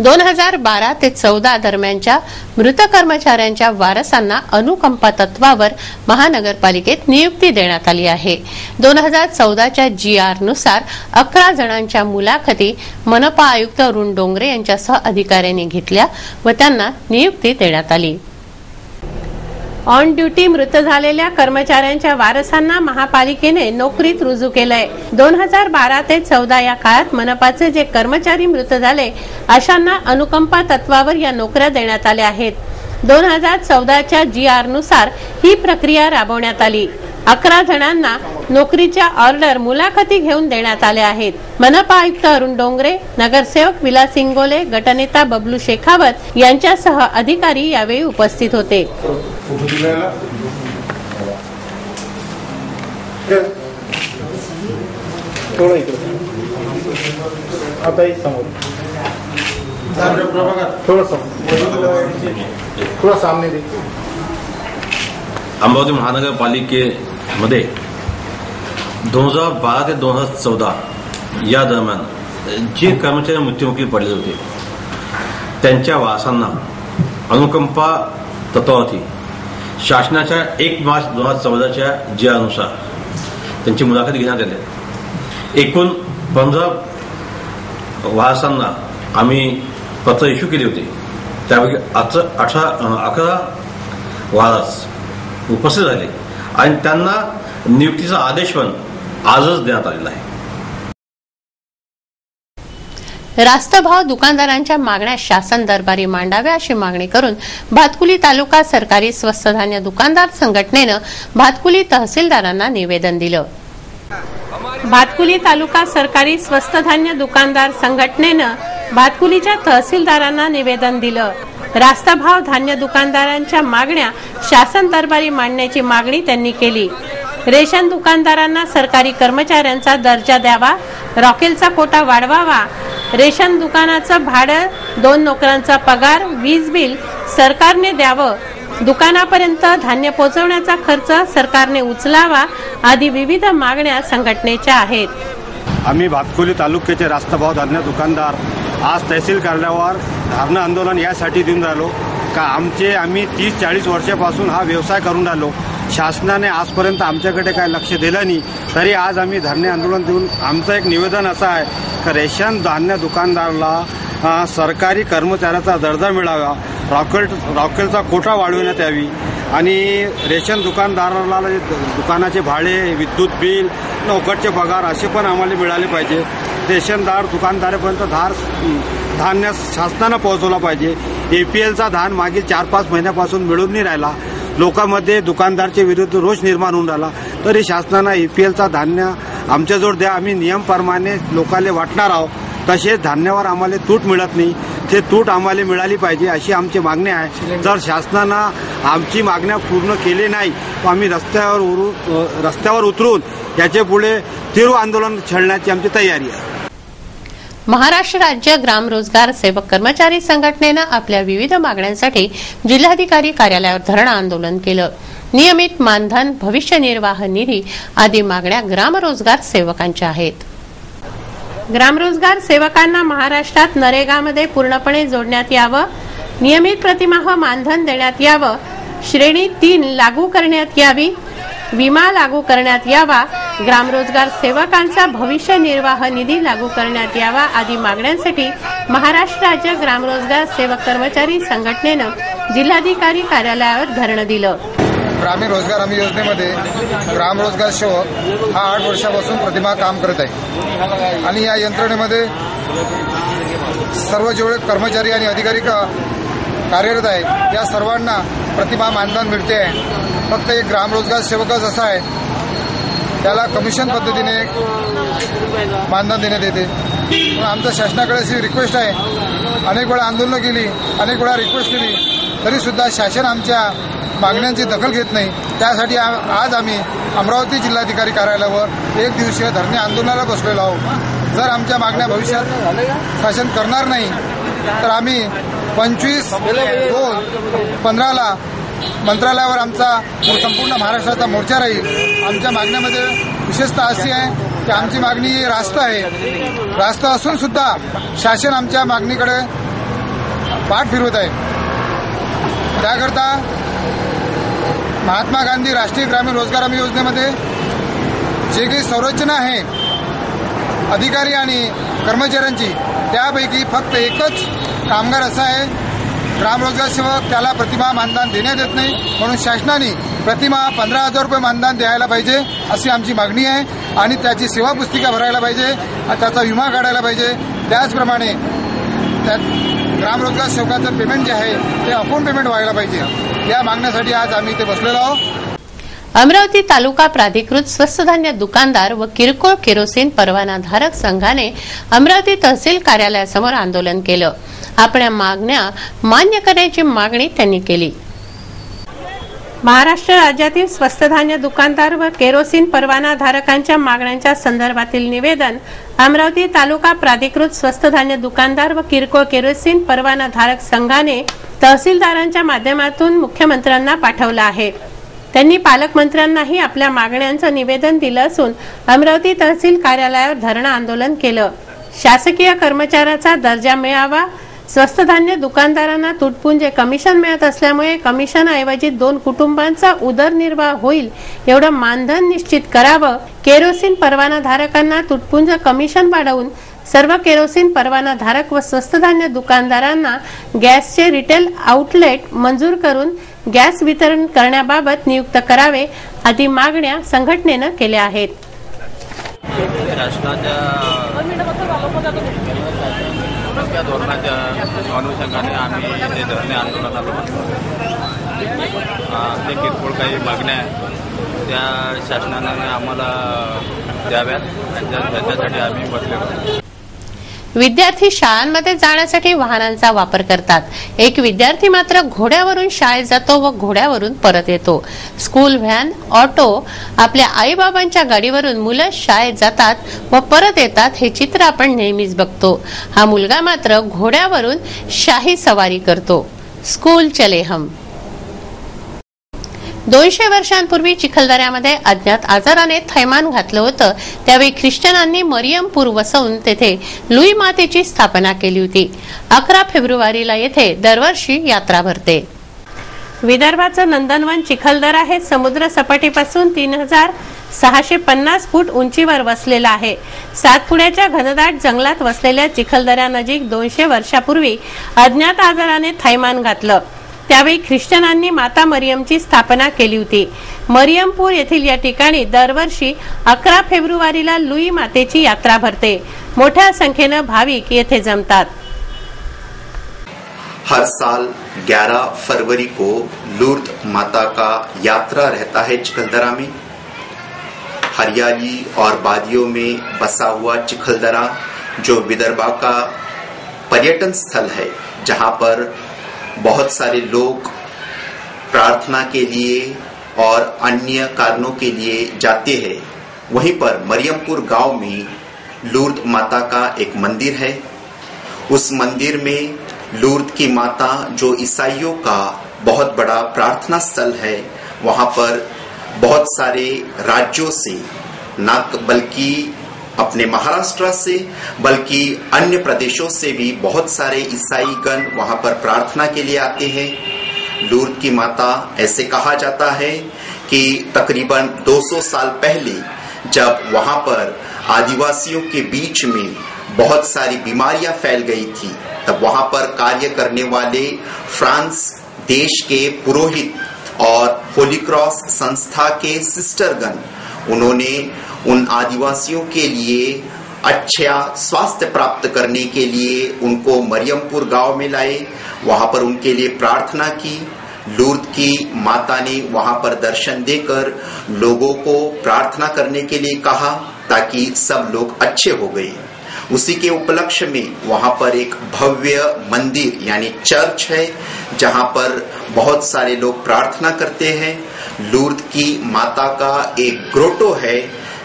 2012 ते 14 दरम्यानच्या मृत कर्मचाऱ्यांच्या वारसांना अनुकंपा तत्वावर महानगरपालिकेत नियुक्ती देण्यात आली आहे। 2014च्या GR नुसार 11 जणांच्या मुलाखती मनपा आयुक्त अरुण डोंगरे यांच्यासह अधिकाऱ्यांनी घेतल्या व त्यांना नियुक्ती देण्यात आली। ऑन ड्युटी मृत झालेल्या कर्मचाऱ्यांच्या वारसांना महापालिकेने नोकरीत रुजू केलंय। 2012 ते 14 या काळात मनपाचे जे कर्मचारी मृत झाले अशांना अनुकंपा तत्वावर या नोकऱ्या देण्यात आल्या आहेत। 2014च्या GR नुसार ही प्रक्रिया राबवण्यात आली। 11 जणांना नोकरीच्या ऑर्डर मुलाखती घेऊन देण्यात आल्या आहेत। मनपा आयुक्त अरुण डोंगरे, नगरसेवक विलास इंगोले, गटनेता बबलू शेखावत यांच्यासह अधिकारी यावेळी उपस्थित होते। अमरावती महानगरपालिकेमध्ये 2012 ते 2014 या दरम्यान जे कर्मचारी मृत्युमुखी पडले होते त्यांच्या वारसांना अनुकंपा तत्वावरती शासनाच्या 1 मार्च 2014च्या GR नुसार त्यांची मुलाखती घेण्यात आली। एकूण 15 वारसांना आम्ही पत्र इश्यू केले होते, त्यापैकी 11 वारस उपस्थित झाले आणि त्यांना नियुक्तीचा आदेश पण आजच देण्यात आलेला आहे। रास्त भाव दुकानदारांच्या मागण्या शासन दरबारी मांडाव्या अशी मागणी करून भातकुली तालुका सरकारी स्वस्त धान्य दुकानदार संघटनेनं भातकुली तहसीलदारांना निवेदन दिलं। भातकुली तालुका सरकारी स्वस्त धान्य दुकानदार संघटनेनं भातकुलीच्या तहसीलदारांना निवेदन दिलं। रास्त भाव धान्य दुकानदारांच्या मागण्या शासन दरबारी मांडण्याची मागणी त्यांनी केली। रेशन दुकानदारांना सरकारी कर्मचाऱ्यांचा दर्जा द्यावा, रॉकेलचा कोटा वाढवावा, रेशन दुकानाचं भाडं, 2 नोकरांचा पगार, वीज बिल सरकारने द्यावं, दुकानापर्यंत धान्य पोहोचवण्याचा खर्च सरकारने उचलावा आदी विविध मागण्या संघटनेच्या आहेत। आम्ही भातकुली तालुक्याचे रास्त भाव धान्य दुकानदार आज तहसील कार्यालयावर धरणं आंदोलन यासाठी देऊन राहिलो का आम्ही 30-40 वर्षापासून हा व्यवसाय करून राहिलो। शासनाने आजपर्यंत आमच्याकडे काय लक्ष दिलं नाही, तरी आज आम्ही धरणे आंदोलन देऊन आमचं एक निवेदन असं आहे की रेशन धान्य दुकानदाराला सरकारी कर्मचाऱ्याचा दर्जा मिळावा, रॉकेलचा कोटा वाढवण्यात यावी आणि रेशन दुकानदाराला दुकानाचे भाडे, विद्युत बिल, नोकरचे पगार असे पण आम्हाला मिळाले पाहिजे। रेशनदार दुकानदारापर्यंत धान्य शासनानं पोहोचवला पाहिजे। APLचा धान मागील 4-5 महिन्यापासून मिळून नाही राहिला, लोकांमध्ये दुकानदारच्या विरुद्ध रोष निर्माण होऊन राहिला, तरी शासनानं APLचा धान्य आमच्याजवळ द्या, आम्ही नियमप्रमाणे लोकांना वाटणार आहोत। तसेच धान्यावर आम्हाला तूट मिळत नाही, ते तूट आम्हाला मिळाली पाहिजे अशी आमची मागणी आहे। जर शासनानं आमची मागण्या पूर्ण केली नाही तर आम्ही रस्त्यावर उतरून याचे पुढे तीव्र आंदोलन छेडण्याची आमची तयारी आहे। महाराष्ट्र राज्य ग्राम रोजगार सेवक कर्मचारी संघटनेनं आपल्या विविध मागण्यांसाठी जिल्हाधिकारी कार्यालयावर धरणं आंदोलन केलं। नियमित मानधन, भविष्य निर्वाह निधी आदी मागण्या ग्राम रोजगार सेवकांच्या आहेत। ग्रामरोजगार सेवकांना महाराष्ट्रात नरेगामध्ये पूर्णपणे जोडण्यात यावं, नियमित प्रतिमाह मानधन देण्यात यावं, श्रेणी 3 लागू करण्यात यावी, विमा लागू करण्यात यावा, ग्रामरोजगार सेवकांचा भविष्य निर्वाह निधी लागू करण्यात यावा आदी मागण्यांसाठी महाराष्ट्र राज्य ग्रामरोजगार सेवक कर्मचारी संघटनेनं जिल्हाधिकारी कार्यालयावर धरणं दिलं। ग्रामीण रोजगार हमी योजनेमध्ये ग्राम रोजगार सेवक हा 8 वर्षापासून प्रतिमा काम करत आहे आणि या यंत्रणेमध्ये सर्व जेवढे कर्मचारी आणि अधिकारी कार्यरत आहेत या सर्वांना प्रतिमा मानधन मिळते आहे। फक्त एक ग्राम रोजगार सेवकच असा आहे त्याला कमिशन पद्धतीने मानधन देण्यात येते। पण आमच्या शासनाकडे अशी रिक्वेस्ट आहे, अनेक वेळा आंदोलनं केली, अनेक वेळा रिक्वेस्ट केली, तरी सुद्धा शासन आमच्या मागण्यांची दखल घेत नाही। त्यासाठी आज आम्ही अमरावती जिल्हाधिकारी कार्यालयावर 1 दिवसीय धरणे आंदोलनाला बसलेलो आहोत। जर आमच्या मागण्या भविष्यात शासन करणार नाही तर आम्ही 25/2/15 मंत्रालयावर आमचा संपूर्ण महाराष्ट्राचा मोर्चा राहील। आमच्या मागण्यामध्ये विशेषतः अशी आहे की आमची मागणी रास्त आहे, रास्त असून सुद्धा शासन आमच्या मागणीकडे पाठ फिरवत आहे. त्याकरता महात्मा गांधी राष्ट्रीय ग्रामीण रोजगार हमी योजनेमध्ये जे काही संरचना आहे अधिकारी आणि कर्मचाऱ्यांची, त्यापैकी फक्त एकच कामगार असा आहे ग्राम रोजगार सेवक, त्याला प्रतिमा मानधन देण्यात येत नाही. म्हणून शासनाने प्रतिमा 15,000 रुपये मानधन द्यायला पाहिजे अशी आमची मागणी आहे. आणि त्याची सेवा पुस्तिका भरायला पाहिजे, त्याचा विमा काढायला पाहिजे. त्याचप्रमाणे त्यात ग्राम रोजगार सेवकाचं पेमेंट जे आहे ते अकाउंट पेमेंट व्हायला पाहिजे. या मागण्यासाठी आज आम्ही इथे बसलेलो आहोत. अमरावती तालुका प्राधिकृत स्वस्त धान्य दुकानदार व किरकोळ केरोसिन परवानाधारक संघाने अमरावती तहसील कार्यालयासमोर आंदोलन केलं. आपल्या मागण्या मान्य करण्याची मागणी त्यांनी केली. महाराष्ट्र राज्यातील स्वस्त धान्य दुकानदार व केरोसिन परवानाधारकांच्या मागण्यांच्या संदर्भातील निवेदन अमरावती तालुका प्राधिकृत स्वस्त धान्य दुकानदार व किरकोळ केरोसिन परवानाधारक संघाने तहसीलदारांच्या माध्यमातून मुख्यमंत्र्यांना पाठवलं आहे. त्यांनी पालकमंत्र्यांनाही आपल्या मागण्यांचं निवेदन दिलं असून अमरावती तहसील कार्यालयावर धरणं आंदोलन केलं. शासकीय कर्मचाऱ्याचा दर्जा मिळावा, स्वस्त धान्य दुकानदारांना तुटपुंजे कमिशन मिळत असल्यामुळे कमिशनऐवजी 2 कुटुंबांचा उदरनिर्वाह होईल एवढं मानधन निश्चित करावं. केरोसिन परवानाधारकांना तुटपुंज कमिशन वाढवून सर्व केरोसिन परवानाधारक व स्वस्त धान्य दुकानदारांना गॅसचे रिटेल आउटलेट मंजूर करून गॅस वितरण करण्याबाबत नियुक्त करावे आदी मागण्या संघटनेनं केल्या आहेत. शासनाच्या धोरणाच्या अनुषंगाने आम्ही ते धरणे आंदोलनाला बसलो. ते किरकोळ काही मागण्या त्या शासनाने आम्हाला द्याव्यात, त्याच्यासाठी आम्ही बसलेलो. विद्यार्थी शाळांमध्ये जाण्यासाठी वाहनांचा वापर करतात. एक विद्यार्थी मात्र घोड्यावरून शाळेत जातो व घोड्यावरून परत येतो. स्कूल व्हॅन, ऑटो, आपल्या आईबाबांच्या गाडीवरून मुलं शाळेत जातात व परत येतात हे चित्र आपण नेहमीच बघतो. हा मुलगा मात्र घोड्यावरून शाही सवारी करतो. स्कूल चले हम. 200 वर्षांपूर्वी चिखलदऱ्यामध्ये अज्ञात आजाराने थैमान घातलं होतं. त्यावेळी ख्रिश्चनांनी मरियमपूर वसवून तेथे लुई मातेची स्थापना केली होती. 11 फेब्रुवारीला येथे दरवर्षी यात्रा भरते. विदर्भाचं नंदनवन चिखलदरा हे समुद्र सपाटीपासून 3650 फूट उंचीवर वसलेलं आहे. सातपुड्याच्या घनदाट जंगलात वसलेल्या चिखलदऱ्यानजीक 200 वर्षापूर्वी अज्ञात आजाराने थैमान घातलं. त्यावेळी ख्रिश्चनांनी माता मरियमची स्थापना केली होती. मरियमपूर येथील या ठिकाणी दरवर्षी 11 फेब्रुवारीला लुई मातेची यात्रा भरते. मोठ्या संख्येनं भाविक येथे जमतात. हर साल 11 फरवरी को लूर्द माता का यात्रा रहता है चिखलदरा में. हरियाली और वादियों में बसा हुआ चिखलदरा जो विदर्भा का पर्यटन स्थल है, जहां पर बहुत सारे लोग प्रार्थना के लिए और अन्य कारणों के लिए जाते हैं. वहीं पर मरियमपुर गांव में लूर्द माता का एक मंदिर है. उस मंदिर में लूर्द की माता, जो ईसाइयों का बहुत बड़ा प्रार्थना स्थल है, वहां पर बहुत सारे राज्यों से, न बल्कि अपने महाराष्ट्र से बल्कि अन्य प्रदेशों से भी बहुत सारे ईसाई गण वहां पर प्रार्थना के लिए आते हैं. लूर्द की माता, ऐसे कहा जाता है कि तकरीबन 200 साल पहले जब वहां पर आदिवासियों के बीच में बहुत सारी बीमारियां फैल गई थी, तब वहां पर कार्य करने वाले फ्रांस देश के पुरोहित और होली क्रॉस संस्था के सिस्टरगण, उन्होंने उन आदिवासियों के लिए अच्छा स्वास्थ्य प्राप्त करने के लिए उनको मरियमपुर गांव में लाए. वहां पर उनके लिए प्रार्थना की. लूर्द की माता ने वहां पर दर्शन देकर लोगों को प्रार्थना करने के लिए कहा, ताकि सब लोग अच्छे हो गए. उसी के उपलक्ष्य में वहां पर एक भव्य मंदिर यानी चर्च है, जहां पर बहुत सारे लोग प्रार्थना करते हैं. लूर्द की माता का एक ग्रोटो है,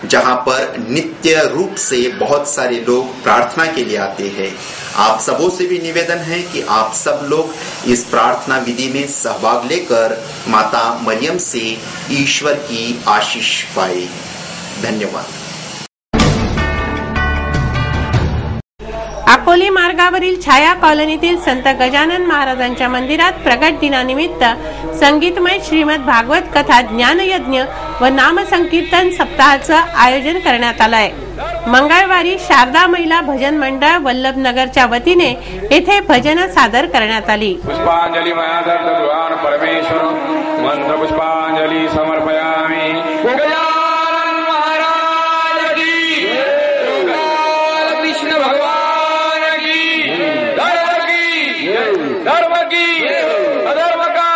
जहां पर नित्य रूप से बहुत सारे लोग प्रार्थना के लिए आते हैं. आप सबों से भी निवेदन है कि आप सब लोग इस प्रार्थना विधि में सहभाग लेकर माता मरियम से ईश्वर की आशीष पाए. धन्यवाद. अकोली मार्गावरील छाया कॉलनीतील संत गजानन महाराजांच्या मंदिरात प्रगट दिनानिमित्त संगीतमय श्रीमद भागवत कथा ज्ञानयज्ञ व नामसंकीर्तन सप्ताहाचं आयोजन करण्यात आलंय। मंगळवारी शारदा महिला भजन मंडळ वल्लभनगरच्या वतीने येथे भजन सादर करण्यात आली। पुष्पांजली परमेश्वर मंत्र पुष्पांजली समर्पयामि। गजानन महाराज की कृष्ण भगवान की धर्म की अधर्म का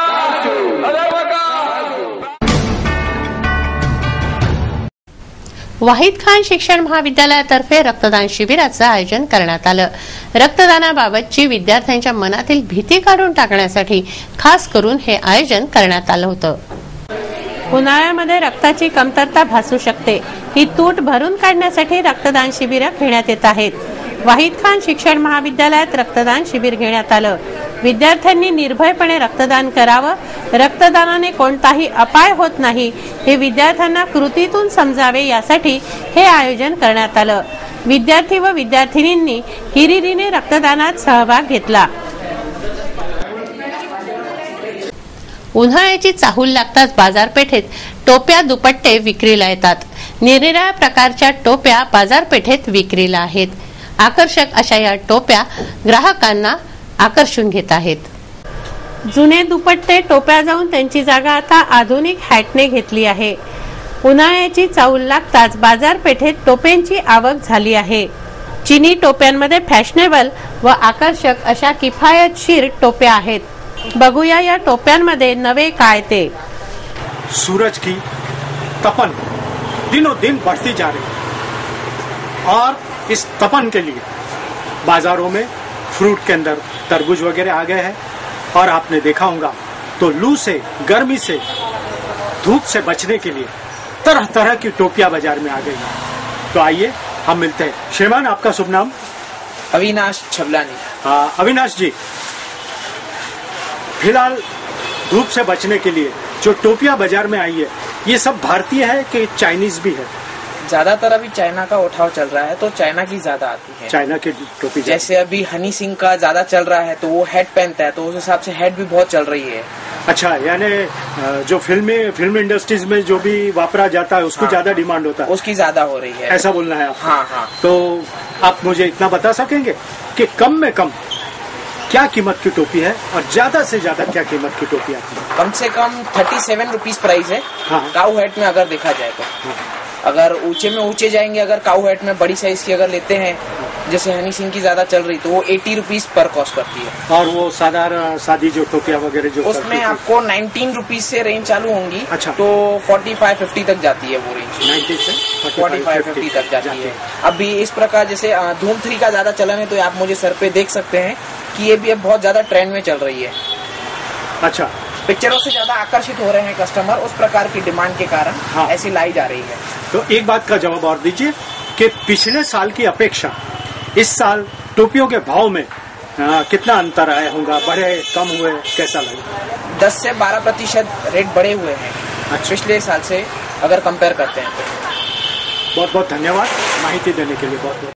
वाहिद खान शिक्षण महाविद्यालयातर्फे रक्तदान शिबिराचं आयोजन करण्यात आलं। रक्तदानाबाबतची विद्यार्थ्यांच्या मनातील भीती काढून टाकण्यासाठी खास करून हे आयोजन करण्यात आलं होतं। उन्हाळ्यामध्ये रक्ताची कमतरता भासू शकते, ही तूट भरून काढण्यासाठी रक्तदान शिबिरं घेण्यात येत आहेत। वाहिद खान शिक्षण महाविद्यालयात रक्तदान शिबिर घेण्यात आलं। विद्यार्थ्यांनी निर्भयपणे रक्तदान करावं, रक्तदानाने कोणताही अपाय होत नाही हे विद्यार्थ्यांना कृतीतून समजावे यासाठी हे आयोजन करण्यात आलं। विद्यार्थी व विद्यार्थिनींनी हिरिरीने रक्तदानात सहभाग घेतला। उन्हाळ्याची चाहूल लागताच बाजारपेठेत टोप्या दुपट्टे विक्रीला येतात। निरनिराळ्या प्रकारच्या टोप्या बाजारपेठेत विक्रीला आहेत। आकर्षक अशा या टोप्या ग्राहकांना आकर्षून घेत आहेत। जुने दुपट्टे टोप्या जाऊन त्यांची जागा आता आधुनिक हॅटने घेतली आहे। उन्हाळ्याची चाहूल लागताच बाजारपेठेत टोप्यांची आवक झाली आहे। चिनी टोप्यांमध्ये फॅशनेबल व आकर्षक अशा किफायतशीर टोप्या आहेत। बघूया या टोप्यांमध्ये नवे काय ते। सूरज की तपन दिनों दिन बढ़ती जा रही है और इस तपन के लिए बाजारों में फ्रूट के अंदर तरबूज वगैरह आ गए हैं और आपने देखा होगा तो लू से, गर्मी से, धूप से बचने के लिए तरह तरह की टोपियां बाजार में आ गई हैं। तो आइए हम मिलते हैं। श्रीमान, आपका शुभ नाम? अविनाश छबलानी। अविनाश जी, फिलहाल धूप से बचने के लिए जो टोपियां बाजार में आई है, ये सब भारतीय है कि चाइनीज भी है? ज्यादातर अभी चाइना का उठाव चल रहा है, तो चाइना की ज्यादा आती है। चाइना की टोपी जैसे अभी हनी सिंह का ज्यादा चल रहा है तो वो हेड पहनता है, तो उस हिसाब से हेड भी बहुत चल रही है। अच्छा, यानी जो फिल्म इंडस्ट्रीज में जो भी वापरा जाता है उसको ज्यादा डिमांड होता है, उसकी ज्यादा हो रही है, ऐसा बोलना है आपको? हाँ। तो आप मुझे इतना बता सकेंगे कि कम में कम क्या कीमत की टोपी है और ज्यादा से ज्यादा क्या कीमत की टोपी आती है? कम से कम 37 रुपीज प्राइस है। हाँ। काऊ हेड में अगर देखा जाए तो अगर ऊंचे में ऊंचे जाएंगे, अगर काऊ हेड में बड़ी साइज की अगर लेते हैं, जैसे हनी सिंह की ज्यादा चल रही, तो वो 80 रुपीज पर कॉस्ट करती है। और वो साधारण सादी जो टोपियां वगैरह जो उसमें आपको 19 रुपीज से रेंज चालू होंगी। अच्छा। तो 45-50 तक जाती है वो रेंज। 90 से 45-50 तक जाती है। अभी इस प्रकार जैसे धूम 3 का ज्यादा चलन है, तो आप मुझे सर पे देख सकते हैं कि ये भी अब बहुत ज्यादा ट्रेंड में चल रही है। अच्छा, पिक्चरों से ज्यादा आकर्षित हो रहे हैं कस्टमर, उस प्रकार की डिमांड के कारण हाँ। ऐसी लाई जा रही है। तो एक बात का जवाब और दीजिए कि पिछले साल की अपेक्षा इस साल टोपियों के भाव में कितना अंतर आया होगा? बढ़े, कम हुए, कैसा लगा? 10 से 12% रेट बढ़े हुए हैं। अच्छा। पिछले साल से अगर कंपेयर करते हैं तो। बहुत बहुत धन्यवाद माहिती देने के लिए। बहुत